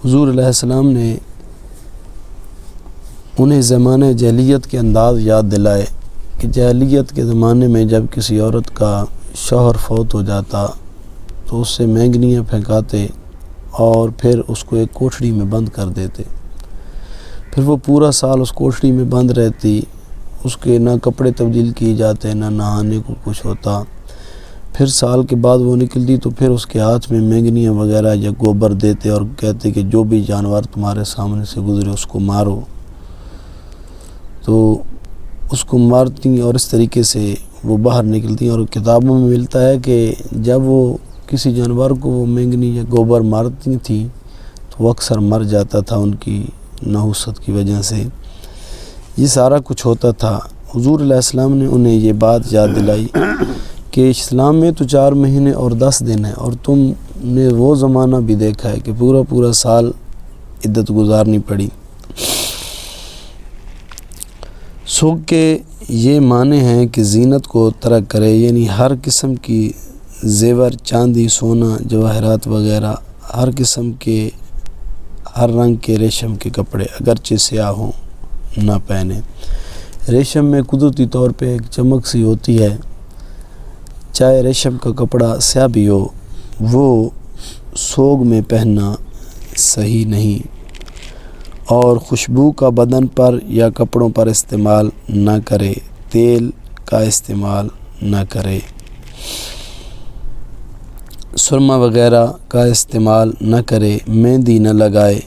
حضور علیہ السلام نے انہیں زمانہ جاہلیت کے انداز یاد دلائے کہ جاہلیت کے زمانے میں جب کسی عورت کا شوہر فوت ہو جاتا تو اس سے مینگنیاں پھینکاتے اور پھر اس کو ایک کوٹھڑی میں بند کر دیتے. پھر وہ پورا سال اس کوٹھڑی میں بند رہتی، اس کے نہ کپڑے تبدیل کیے جاتے نہ نہانے کو کچھ ہوتا. پھر سال کے بعد وہ نکلتی تو پھر اس کے ہاتھ میں مینگنیاں وغیرہ یا گوبر دیتے اور کہتے کہ جو بھی جانور تمہارے سامنے سے گزرے اس کو مارو. تو اس کو مارتی اور اس طریقے سے وہ باہر نکلتی. اور کتابوں میں ملتا ہے کہ جب وہ کسی جانور کو وہ مینگنی یا گوبر مارتی تھیں تو وہ اکثر مر جاتا تھا ان کی نحوست کی وجہ سے. یہ سارا کچھ ہوتا تھا. حضور علیہ السلام نے انہیں یہ بات یاد دلائی کہ اسلام میں تو 4 مہینے اور 10 دن ہے، اور تم نے وہ زمانہ بھی دیکھا ہے کہ پورا سال عدت گزارنی پڑی. سوگ کے یہ معنی ہیں کہ زینت کو ترک کرے، یعنی ہر قسم کی زیور، چاندی، سونا، جواہرات وغیرہ، ہر قسم کے ہر رنگ کے ریشم کے کپڑے اگرچہ سیاہ ہوں نہ پہنے. ریشم میں قدرتی طور پہ ایک چمک سی ہوتی ہے، چاہے ریشم کا کپڑا سیاہ بھی ہو وہ سوگ میں پہننا صحیح نہیں. اور خوشبو کا بدن پر یا کپڑوں پر استعمال نہ کرے، تیل کا استعمال نہ کرے، سرما وغیرہ کا استعمال نہ کرے، مہندی نہ لگائے.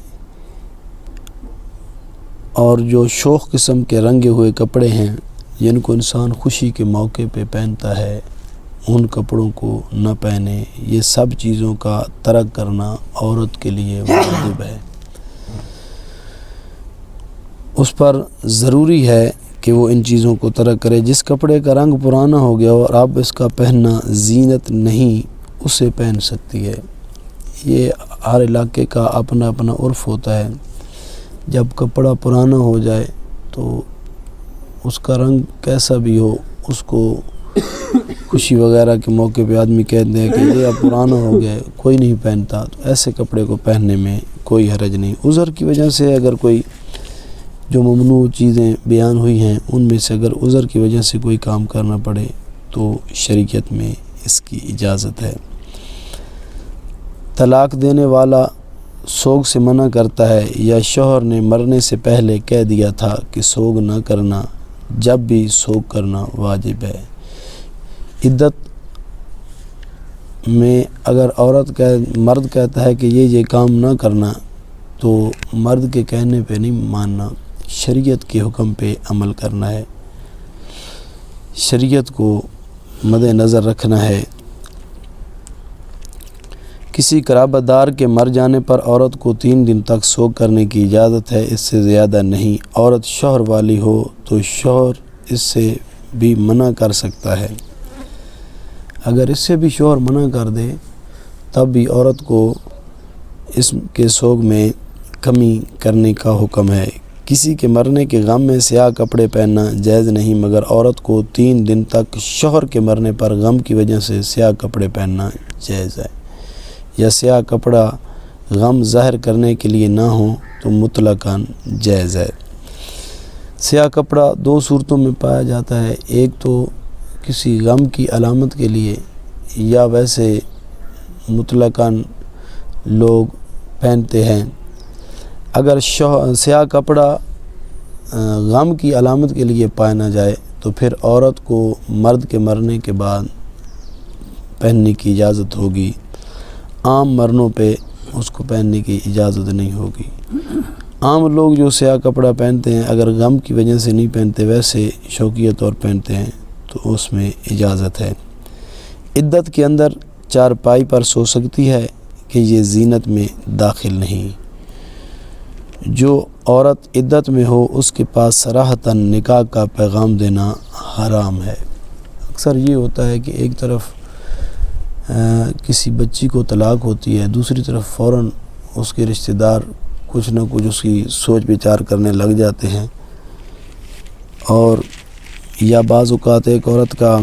اور جو شوخ قسم کے رنگے ہوئے کپڑے ہیں جن کو انسان خوشی کے موقع پہ پہنتا ہے ان کپڑوں کو نہ پہنے. یہ سب چیزوں کا ترک کرنا عورت کے لیے واجب ہے. اس پر ضروری ہے کہ وہ ان چیزوں کو ترک کرے. جس کپڑے کا رنگ پرانا ہو گیا اور اب اس کا پہننا زینت نہیں، اسے پہن سکتی ہے. یہ ہر علاقے کا اپنا اپنا عرف ہوتا ہے. جب کپڑا پرانا ہو جائے تو اس کا رنگ کیسا بھی ہو، اس کو خوشی وغیرہ کے موقع پہ آدمی کہتے ہیں کہ یہ اب پرانا ہو گیا، کوئی نہیں پہنتا. تو ایسے کپڑے کو پہننے میں کوئی حرج نہیں. عذر کی وجہ سے اگر کوئی جو ممنوع چیزیں بیان ہوئی ہیں ان میں سے اگر عذر کی وجہ سے کوئی کام کرنا پڑے تو شریعت میں اس کی اجازت ہے. طلاق دینے والا سوگ سے منع کرتا ہے یا شوہر نے مرنے سے پہلے کہہ دیا تھا کہ سوگ نہ کرنا، جب بھی سوگ کرنا واجب ہے. عدت میں اگر مرد کہتا ہے کہ یہ کام نہ کرنا تو مرد کے کہنے پہ نہیں ماننا، شریعت کے حکم پہ عمل کرنا ہے، شریعت کو مد نظر رکھنا ہے. کسی قرابت دار کے مر جانے پر عورت کو 3 دن تک سوگ کرنے کی اجازت ہے، اس سے زیادہ نہیں. عورت شوہر والی ہو تو شوہر اس سے بھی منع کر سکتا ہے. اگر اس سے بھی شوہر منع کر دے تب بھی عورت کو اس کے سوگ میں کمی کرنے کا حکم ہے. کسی کے مرنے کے غم میں سیاہ کپڑے پہننا جائز نہیں، مگر عورت کو 3 دن تک شوہر کے مرنے پر غم کی وجہ سے سیاہ کپڑے پہننا جائز ہے. یا سیاہ کپڑا غم ظاہر کرنے کے لیے نہ ہو تو مطلقاً جائز ہے. سیاہ کپڑا 2 صورتوں میں پایا جاتا ہے، ایک تو کسی غم کی علامت کے لیے، یا ویسے مطلقاً لوگ پہنتے ہیں. اگر سیاہ کپڑا غم کی علامت کے لیے پایا نہ جائے تو پھر عورت کو مرد کے مرنے کے بعد پہننے کی اجازت ہوگی. عام مرنوں پہ اس کو پہننے کی اجازت نہیں ہوگی. عام لوگ جو سیاہ کپڑا پہنتے ہیں اگر غم کی وجہ سے نہیں پہنتے، ویسے شوقیہ طور پہنتے ہیں تو اس میں اجازت ہے. عدت کے اندر چارپائی پر سو سکتی ہے کہ یہ زینت میں داخل نہیں. جو عورت عدت میں ہو اس کے پاس صراحتاً نکاح کا پیغام دینا حرام ہے. اکثر یہ ہوتا ہے کہ ایک طرف کسی بچی کو طلاق ہوتی ہے، دوسری طرف فوراً اس کے رشتہ دار کچھ نہ کچھ اس کی سوچ بچار کرنے لگ جاتے ہیں. اور یا بعض اوقات ایک عورت کا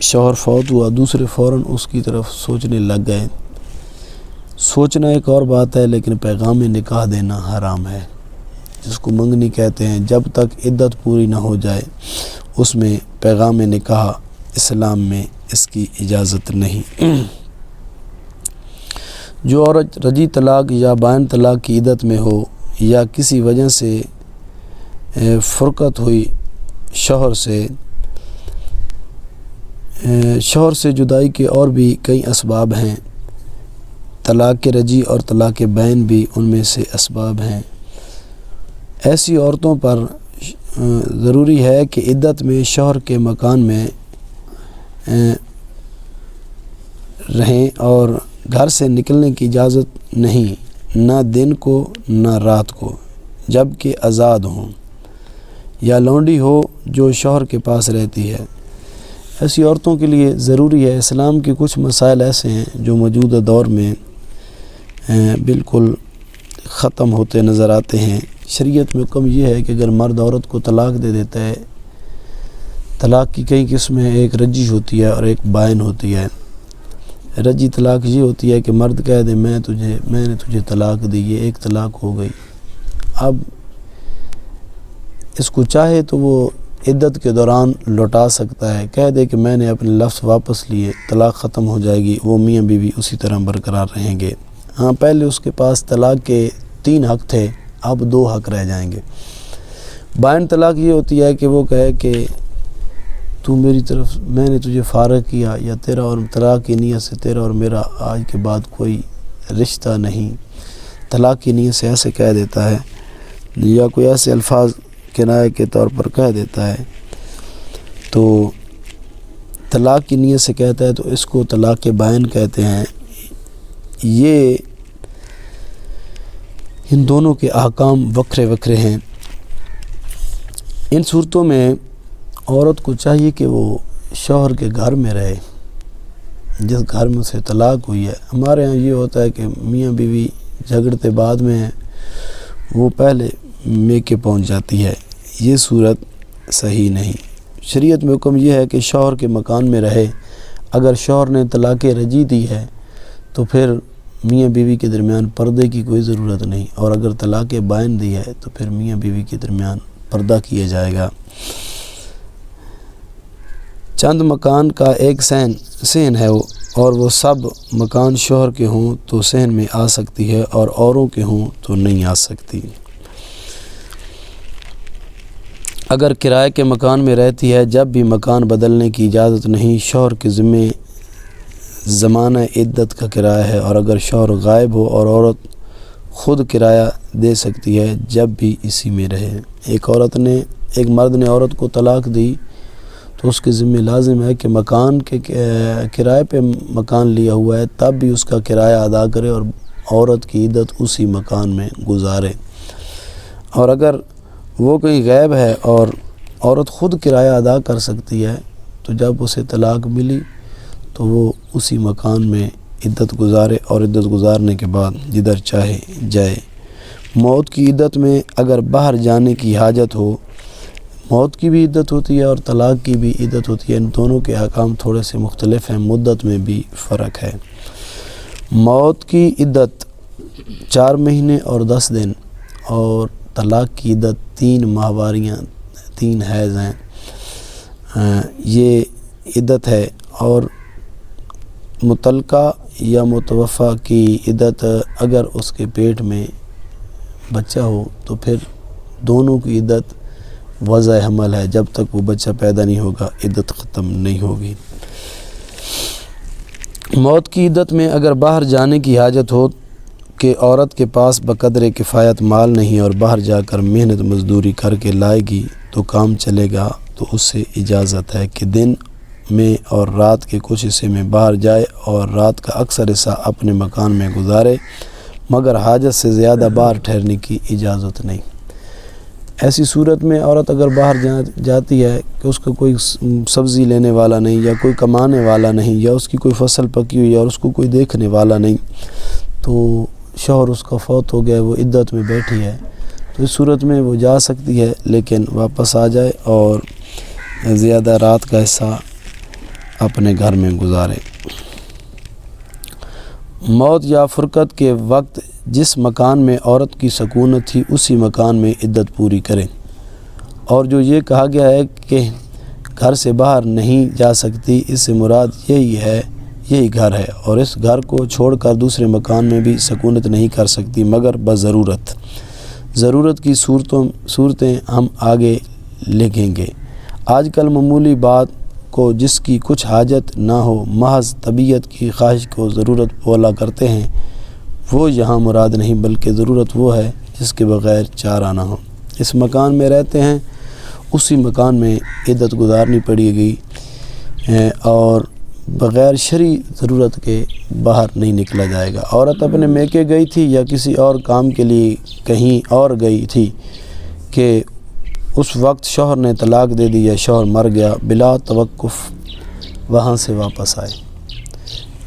شوہر فوت ہوا، دوسرے فوراً اس کی طرف سوچنے لگ گئے. سوچنا ایک اور بات ہے، لیکن پیغام نکاح دینا حرام ہے، جس کو منگنی کہتے ہیں۔ جب تک عدت پوری نہ ہو جائے اس میں پیغام نکاح اسلام میں اس کی اجازت نہیں۔ جو عورت رجی طلاق یا بائن طلاق کی عدت میں ہو یا کسی وجہ سے فرقت ہوئی شوہر سے جدائی کے اور بھی کئی اسباب ہیں، طلاق رجی اور طلاق بائن بھی ان میں سے اسباب ہیں۔ ایسی عورتوں پر ضروری ہے کہ عدت میں شوہر کے مکان میں رہیں اور گھر سے نکلنے کی اجازت نہیں، نہ دن کو نہ رات کو، جب کہ آزاد ہوں، یا لونڈی ہو جو شوہر کے پاس رہتی ہے۔ ایسی عورتوں کے لیے ضروری ہے، اسلام کے کچھ مسائل ایسے ہیں جو موجودہ دور میں بالکل ختم ہوتے نظر آتے ہیں۔ شریعت میں حکم یہ ہے کہ اگر مرد عورت کو طلاق دے دیتا ہے، طلاق کی کئی قسمیں، ایک رجی ہوتی ہے اور ایک بائن ہوتی ہے۔ رجی طلاق یہ ہوتی ہے کہ مرد کہہ دے میں نے تجھے طلاق دی، یہ ایک طلاق ہو گئی۔ اب اس کو چاہے تو وہ عدت کے دوران لوٹا سکتا ہے، کہہ دے کہ میں نے اپنے لفظ واپس لیے، طلاق ختم ہو جائے گی، وہ میاں بیوی اسی طرح برقرار رہیں گے۔ ہاں، پہلے اس کے پاس طلاق کے 3 حق تھے، اب 2 حق رہ جائیں گے۔ بائن طلاق یہ ہوتی ہے کہ وہ کہے کہ تو میری طرف، میں نے تجھے فارغ کیا، یا تیرا اور طلاق کی نیت سے تیرا اور میرا آج کے بعد کوئی رشتہ نہیں، طلاق کی نیت سے ایسے کہہ دیتا ہے، یا کوئی ایسے الفاظ کنایہ کے طور پر کہہ دیتا ہے تو طلاق کی نیت سے کہتا ہے، تو اس کو طلاق بائن کہتے ہیں۔ یہ ان دونوں کے احکام وکھرے وکھرے ہیں۔ ان صورتوں میں عورت کو چاہیے کہ وہ شوہر کے گھر میں رہے، جس گھر میں سے طلاق ہوئی ہے۔ ہمارے ہاں یہ ہوتا ہے کہ میاں بیوی جھگڑتے بعد میں ہیں، وہ پہلے میکے پہنچ جاتی ہے، یہ صورت صحیح نہیں۔ شریعت میں حکم یہ ہے کہ شوہر کے مکان میں رہے۔ اگر شوہر نے طلاق رجی دی ہے تو پھر میاں بیوی کے درمیان پردے کی کوئی ضرورت نہیں، اور اگر طلاق بائن دی ہے تو پھر میاں بیوی کے درمیان پردہ کیا جائے گا۔ چند مکان کا ایک صحن ہے اور وہ سب مکان شوہر کے ہوں تو صحن میں آ سکتی ہے، اور اوروں کے ہوں تو نہیں آ سکتی۔ اگر کرائے کے مکان میں رہتی ہے، جب بھی مکان بدلنے کی اجازت نہیں، شوہر کے ذمے زمانہ عدت کا کرایہ ہے، اور اگر شوہر غائب ہو اور عورت خود کرایہ دے سکتی ہے جب بھی اسی میں رہے۔ ایک مرد نے عورت کو طلاق دی تو اس کے ذمہ لازم ہے کہ مکان کے کرائے پہ مکان لیا ہوا ہے تب بھی اس کا کرایہ ادا کرے اور عورت کی عدت اسی مکان میں گزارے۔ اور اگر وہ کہیں غائب ہے اور عورت خود کرایہ ادا کر سکتی ہے تو جب اسے طلاق ملی تو وہ اسی مکان میں عدت گزارے، اور عدت گزارنے کے بعد جدھر چاہے جائے۔ موت کی عدت میں اگر باہر جانے کی حاجت ہو، موت کی بھی عدت ہوتی ہے اور طلاق کی بھی عدت ہوتی ہے، ان دونوں کے احکام تھوڑے سے مختلف ہیں، مدت میں بھی فرق ہے۔ موت کی عدت 4 مہینے اور 10 دن، اور طلاق کی عدت 3 ماہواریاں، 3 حیض ہیں، یہ عدت ہے۔ اور مطلقہ یا متوفی کی عدت اگر اس کے پیٹ میں بچہ ہو تو پھر دونوں کی عدت وضع حمل ہے، جب تک وہ بچہ پیدا نہیں ہوگا عدت ختم نہیں ہوگی۔ موت کی عدت میں اگر باہر جانے کی حاجت ہو کہ عورت کے پاس بقدر کفایت مال نہیں اور باہر جا کر محنت مزدوری کر کے لائے گی تو کام چلے گا، تو اس سے اجازت ہے کہ دن میں اور رات کے کچھ حصے میں باہر جائے اور رات کا اکثر حصہ اپنے مکان میں گزارے، مگر حاجت سے زیادہ باہر ٹھہرنے کی اجازت نہیں۔ ایسی صورت میں عورت اگر باہر جاتی ہے کہ اس کا کوئی سبزی لینے والا نہیں، یا کوئی کمانے والا نہیں، یا اس کی کوئی فصل پکی ہوئی ہے اور اس کو کوئی دیکھنے والا نہیں، تو شوہر اس کا فوت ہو گیا، وہ عدت میں بیٹھی ہے، تو اس صورت میں وہ جا سکتی ہے، لیکن واپس آ جائے اور زیادہ رات کا حصہ اپنے گھر میں گزارے۔ موت یا فرقت کے وقت جس مکان میں عورت کی سکونت تھی اسی مکان میں عدت پوری کریں۔ اور جو یہ کہا گیا ہے کہ گھر سے باہر نہیں جا سکتی، اس سے مراد یہی گھر ہے، اور اس گھر کو چھوڑ کر دوسرے مکان میں بھی سکونت نہیں کر سکتی مگر بضرورت۔ ضرورت کی صورتیں ہم آگے لکھیں گے۔ آج کل معمولی بات کو جس کی کچھ حاجت نہ ہو، محض طبیعت کی خواہش کو ضرورت بولا کرتے ہیں، وہ یہاں مراد نہیں، بلکہ ضرورت وہ ہے جس کے بغیر چارہ نہ ہو۔ اس مکان میں رہتے ہیں، اسی مکان میں عدت گزارنی پڑے گی، اور بغیر شرعی ضرورت کے باہر نہیں نکلا جائے گا۔ عورت اپنے میکے گئی تھی یا کسی اور کام کے لیے کہیں اور گئی تھی کہ اس وقت شوہر نے طلاق دے دی یا شوہر مر گیا، بلا توقف وہاں سے واپس آئے۔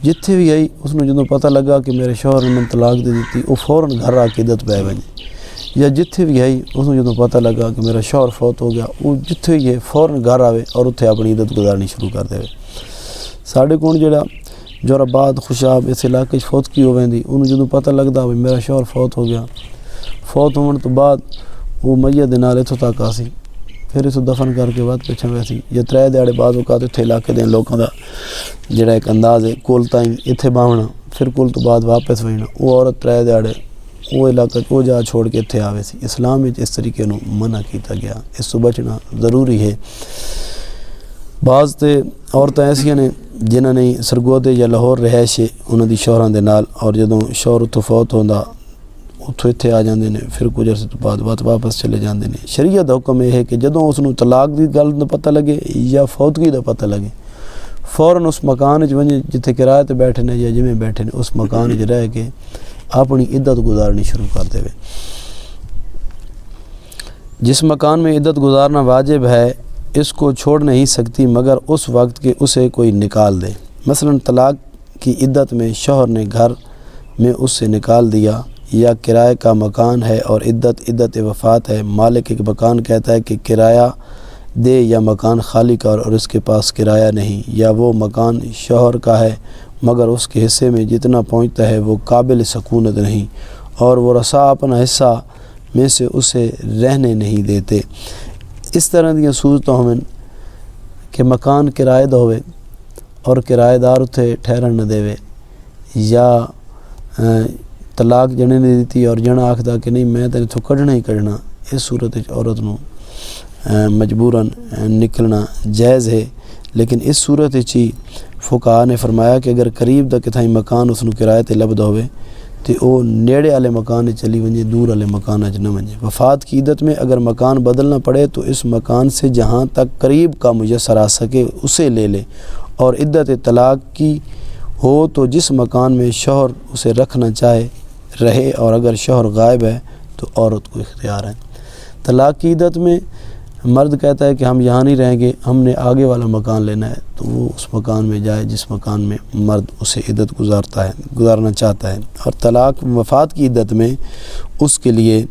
جتھے بھی آئی اس نے جدوں پتہ لگا کہ میرے شوہر نے طلاق دے دیتی، وہ فوراً گھر آ کے عدت پہ بنے، یا جتھے بھی آئی اس نے جدوں پتہ لگا کہ میرا شوہر فوت ہو گیا، وہ جتھے ہی فوراً گھر آوے اور اتھے اپنی عدت گزارنی شروع کر دے۔ ساڈے کون جڑا جوراباد خوشاب اس علاقے فوت کی ہوویندی، انہوں جدوں پتہ لگدا بھی میرا شوہر فوت ہو گیا، فوت ہونے تو بعد وہ میت دے نال اتھوں تک آسی، پھر اسے دفن کر کے بعد پیچھے ویسی یا 3 دیہڑے بعد اوقات اتھے علاقے دے لوکاں دا جڑا ایک انداز ہے کول تائیں اتھے باونا، پھر کول تو بعد واپس وینا، وہ عورت 3 دیہڑے وہ علاقہ وہ جا چھوڑ کے اتھے آوے سی۔ اسلام وچ اس طریقے نو منع کیتا گیا، اس تو بچنا ضروری ہے۔ بعض تے عورتاں ایسیاں نے جنہاں نے سرگودے یا لاہور رہائش ہے انہاں دی شوہراں دے نال، اور جدوں شوہر اتھوں فوت ہوندا اتھوں اتھے آ جاندے نے، پھر کچھ عرصے تو بعد واپس چلے جاندے نے۔ شریعت حکم یہ ہے کہ جدوں اس نوں طلاق دی گل دا پتہ لگے یا فوتگی دا پتہ لگے، فوراً اس مکان وچ ونجے جتھے کرائے تے بیٹھے نے یا جویں بیٹھے نے اس مکان وچ رہ کے اپنی عدت گزارنی شروع کر دے۔ جس مکان میں عدت گزارنا واجب ہے اس کو چھوڑ نہیں سکتی مگر اس وقت کہ اسے کوئی نکال دے۔ مثلا طلاق کی عدت میں شوہر نے گھر میں اس سے نکال دیا، یا کرائے کا مکان ہے اور عدت وفات ہے، مالک ایک مکان کہتا ہے کہ کرایہ دے یا مکان خالی کر اور اس کے پاس کرایہ نہیں، یا وہ مکان شوہر کا ہے مگر اس کے حصے میں جتنا پہنچتا ہے وہ قابل سکونت نہیں، اور وہ رسا اپنا حصہ میں سے اسے رہنے نہیں دیتے۔ اس طرح دیاں صورتوں ہمیں کہ مکان کرائے دا ہوئے اور کرایہ دار اتھے ٹھہرن نہ دے، یا طلاق جنے نے دیتی اور جنا آکھدا کہ نہیں میں تیرے تو کڈنا ہی کڈنا، اس صورت عورت نو مجبوراً نکلنا جائز ہے۔ لیکن اس صورت ہی فقہاء نے فرمایا کہ اگر قریب دا کتھائی مکان اس نو کرائے تے لبدا ہوئے تو وہ نیڑے والے مکان چلی ونجے، دور والے مکان نہ ونجے۔ وفات کی عدت میں اگر مکان بدلنا پڑے تو اس مکان سے جہاں تک قریب کا میسر آ سکے اسے لے لے، اور عدت طلاق کی ہو تو جس مکان میں شوہر اسے رکھنا چاہے رہے، اور اگر شوہر غائب ہے تو عورت کو اختیار ہے۔ طلاق کی عدت میں مرد کہتا ہے کہ ہم یہاں نہیں رہیں گے، ہم نے آگے والا مکان لینا ہے، تو وہ اس مکان میں جائے جس مکان میں مرد اسے عدت گزارنا چاہتا ہے۔ اور طلاق وفات کی عدت میں اس کے لیے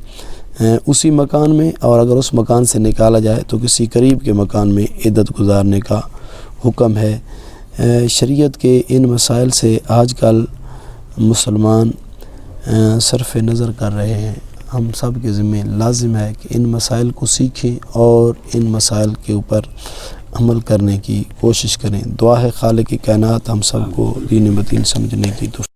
اسی مکان میں، اور اگر اس مکان سے نکالا جائے تو کسی قریب کے مکان میں عدت گزارنے کا حکم ہے۔ شریعت کے ان مسائل سے آج کل مسلمان صرف نظر کر رہے ہیں۔ ہم سب کے ذمہ لازم ہے کہ ان مسائل کو سیکھیں اور ان مسائل کے اوپر عمل کرنے کی کوشش کریں۔ دعا ہے خالق کائنات ہم سب کو دین متین سمجھنے کی توفیق